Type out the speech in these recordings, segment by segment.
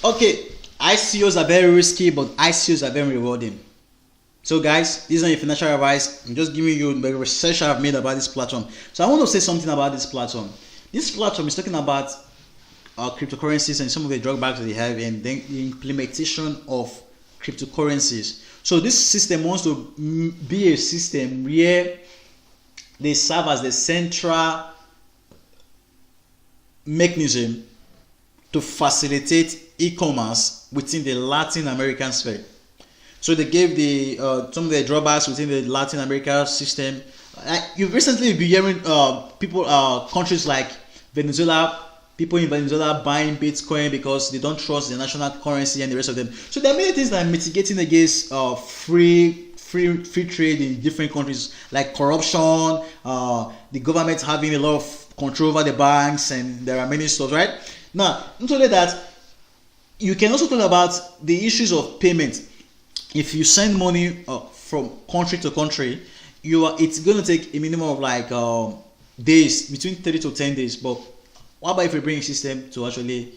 Okay, ICOs are very risky, but ICOs are very rewarding. So guys, this is not a financial advice. I'm just giving you the research I've made about this platform. So I want to say something about this platform. This platform is talking about cryptocurrencies and some of the drawbacks they have, and then the implementation of cryptocurrencies. So this system wants to be a system where they serve as the central mechanism to facilitate e-commerce within the Latin American sphere. So they gave the some of the drawbacks within the Latin America system. You've recently been hearing people, countries like Venezuela, people in Venezuela buying Bitcoin because they don't trust the national currency and the rest of them. So there are many things that are mitigating against free trade in different countries, like corruption, the government having a lot of control over the banks, and there are many stuff, right? Now, not only that, you can also talk about the issues of payment. If you send money from country to country, it's going to take a minimum of like days, between 30 to 10 days. But what about if we bring a system to actually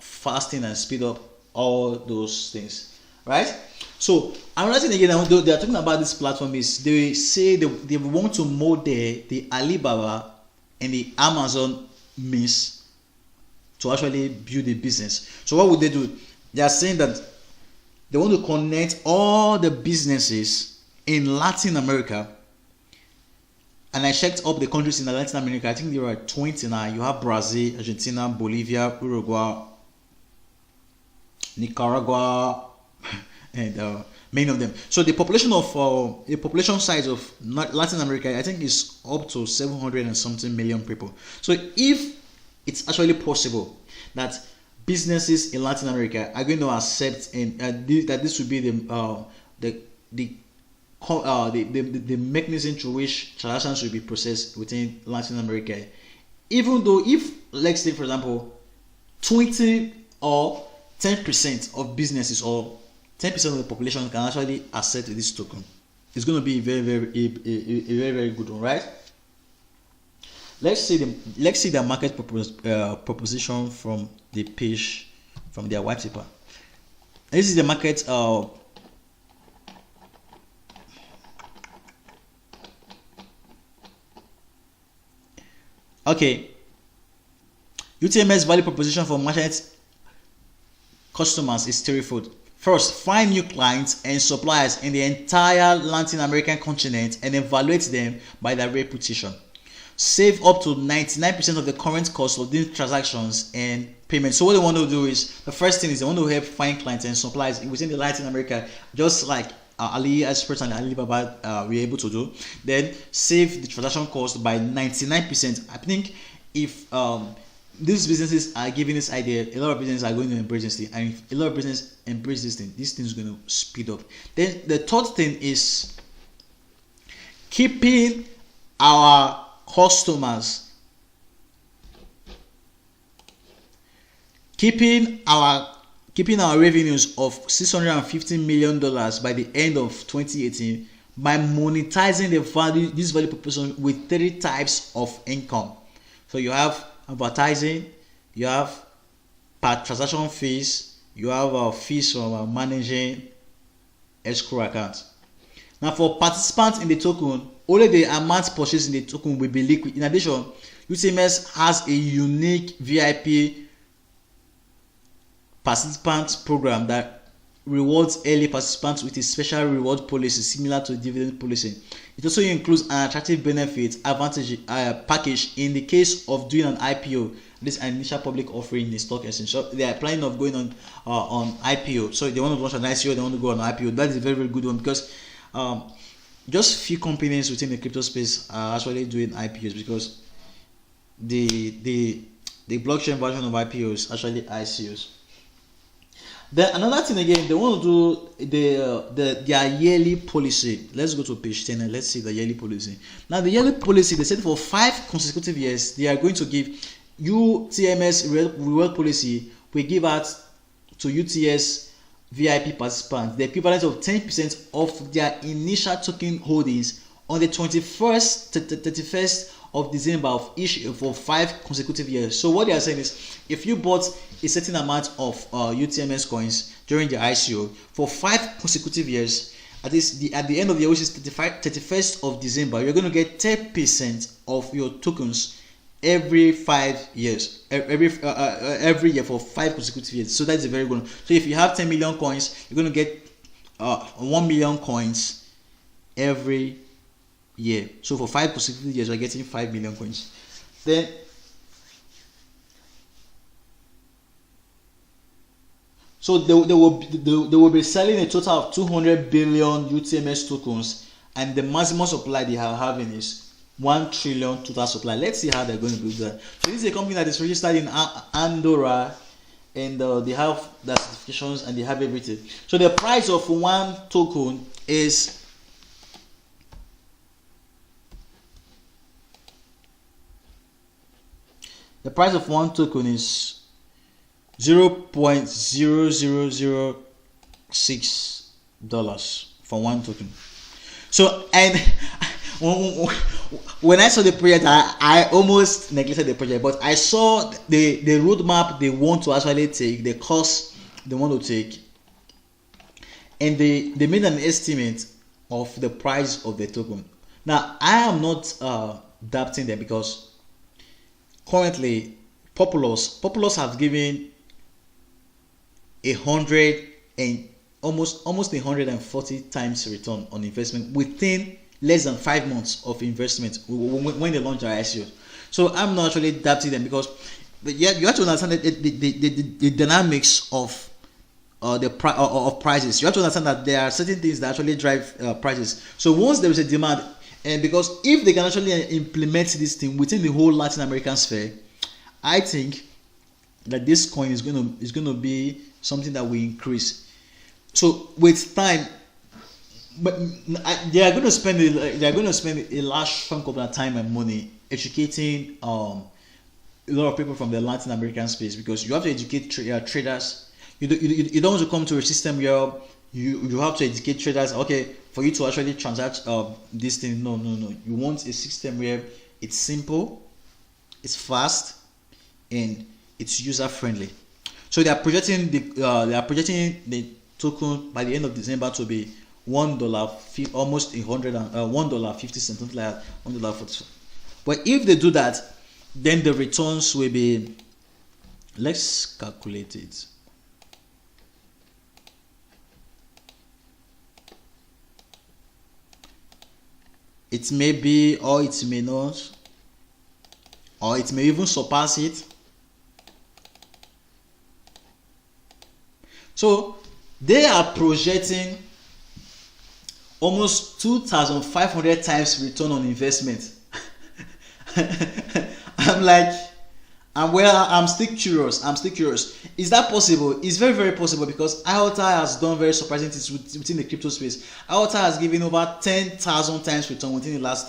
fasten and speed up all those things, right? So another thing again, they are talking about this platform is they say they want to model the Alibaba and the Amazon means to actually build a business. So what would they do? They are saying that they want to connect all the businesses in Latin America. And I checked up the countries in Latin America. I think there are 20 now. You have Brazil, Argentina, Bolivia, Uruguay, Nicaragua, and many of them. So the population of the population size of Latin America, I think, is up to 700 and something million people. So if it's actually possible that businesses in Latin America are going to accept and that this will be the mechanism through which transactions will be processed within Latin America, even though if, let's say for example, 20 or 10% of businesses or 10% of the population can actually accept this token, it's going to be a very good one, right? Let's see the market proposition from the page, from their white paper. This is the market okay. UTEMIS value proposition for merchant customers is threefold. First, find new clients and suppliers in the entire Latin American continent and evaluate them by their reputation. Save up to 99% of the current cost of these transactions and payments. So what they want to do is, the first thing is they want to help find clients and suppliers within the Latin America, just like AliExpress and Alibaba were able to do. Then save the transaction cost by 99%. I think if these businesses are giving this idea, a lot of businesses are going to embrace this thing, and if a lot of businesses embrace this thing is going to speed up. Then the third thing is keeping our customers, keeping our revenues of $650 million by the end of 2018 by monetizing this value proposition with 3 types of income. So you have advertising, you have per transaction fees, you have fees from managing escrow accounts. Now for participants in the token, only the amount purchased in the token will be liquid. In addition, UTEMIS has a unique VIP participant program that rewards early participants with a special reward policy similar to a dividend policy. It also includes an attractive benefit advantage package in the case of doing an IPO. This is an initial public offering in the stock exchange. So they are planning of going on IPO. So they want to launch an ICO, they want to go on IPO. That is a very, very good one, because just few companies within the crypto space are actually doing IPOs, because the blockchain version of IPOs is actually ICOs. Then another thing again, they want to do their yearly policy. Let's go to page 10 and let's see the yearly policy. Now the yearly policy, they said for 5 consecutive years they are going to give UTEMIS reward policy. We give out to UTS VIP participants the equivalent of 10% of their initial token holdings on the 21st to 31st of December of each for 5 consecutive years. So what they are saying is, if you bought a certain amount of UTEMIS coins during the ICO for 5 consecutive years, at the end of the year, which is 31st of December, you're going to get 10% of your tokens every 5 years, every year for 5 consecutive years. So that's a very good one. So if you have 10 million coins, you're going to get 1 million coins every year. So for 5 consecutive years, you're getting 5 million coins. Then so they will be selling a total of 200 billion UTEMIS tokens, and the maximum supply they are having is 1 trillion total supply. Let's see how they're going to do that. So this is a company that is registered in Andorra, and they have the certifications and they have everything. So the price of one token is $0.0006 for one token. So, and when I saw the project, I almost neglected the project, but I saw the roadmap they want to actually take, the course they want to take, and they made an estimate of the price of the token. Now, I am not doubting them, because currently Populous have given 100 and almost 140 times return on investment within less than 5 months of investment when they launch their ICO. So I'm not actually doubting them, because you have to understand the dynamics of of prices. You have to understand that there are certain things that actually drive prices. So once there is a demand, and because if they can actually implement this thing within the whole Latin American sphere, I think that this coin is going to be something that will increase. So with time, but they are going to spend a large chunk of their time and money educating a lot of people from the Latin American space, because you have to educate traders. You don't want to come to a system where you have to educate traders. Okay, for you to actually transact this thing. No. You want a system where it's simple, it's fast, and it's user friendly. So they are projecting the token by the end of December to be $1, almost $1.50, something like that, $1.40. But if they do that, then the returns will be, let's calculate it. It may be, or it may not, or it may even surpass it. So they are projecting almost 2,500 times return on investment. I'm still curious. Is that possible? It's very, very possible, because IOTA has done very surprising things within the crypto space. IOTA has given over 10,000 times return within the last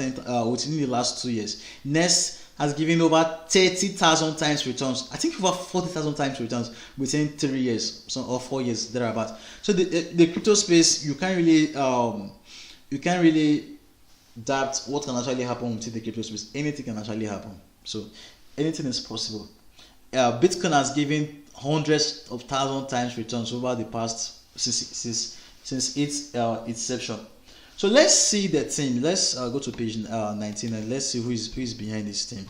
2 years. Nest has given over 30,000 times returns. I think over 40,000 times returns within 3 years, or 4 years thereabout. So the crypto space, you can't really doubt what can actually happen within the crypto space. Anything can actually happen. So anything is possible. Bitcoin has given hundreds of thousand times returns over the past since its inception. So let's see the team. Let's go to page 19 and let's see who is behind this team.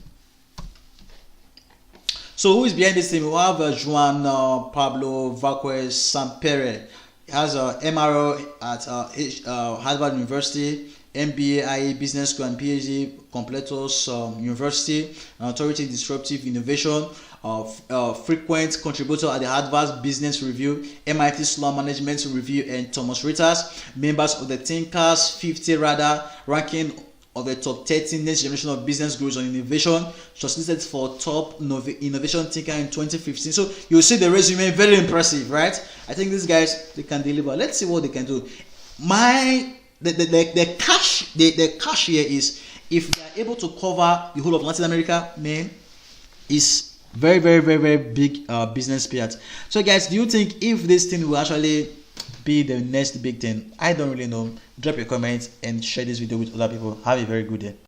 So who is behind this team? We have Juan Pablo Vasquez Sampere. He has a MRO at Harvard University, MBA, IE Business School, and PhD Completos University, an authority in disruptive innovation, frequent contributor at the Harvard Business Review, MIT Sloan Management Review, and Thomas Reuters, members of the Thinkers 50 Radar, ranking of the top 13 next generation of business gurus on innovation, shortlisted for top innovation thinker in 2015. So you see the resume, very impressive, right? I think these guys, they can deliver. Let's see what they can do. The cash here is, if they are able to cover the whole of Latin America, man, is very, very, very, very big business payout. So guys, do you think if this thing will actually be the next big thing? I don't really know. Drop your comments and share this video with other people. Have a very good day.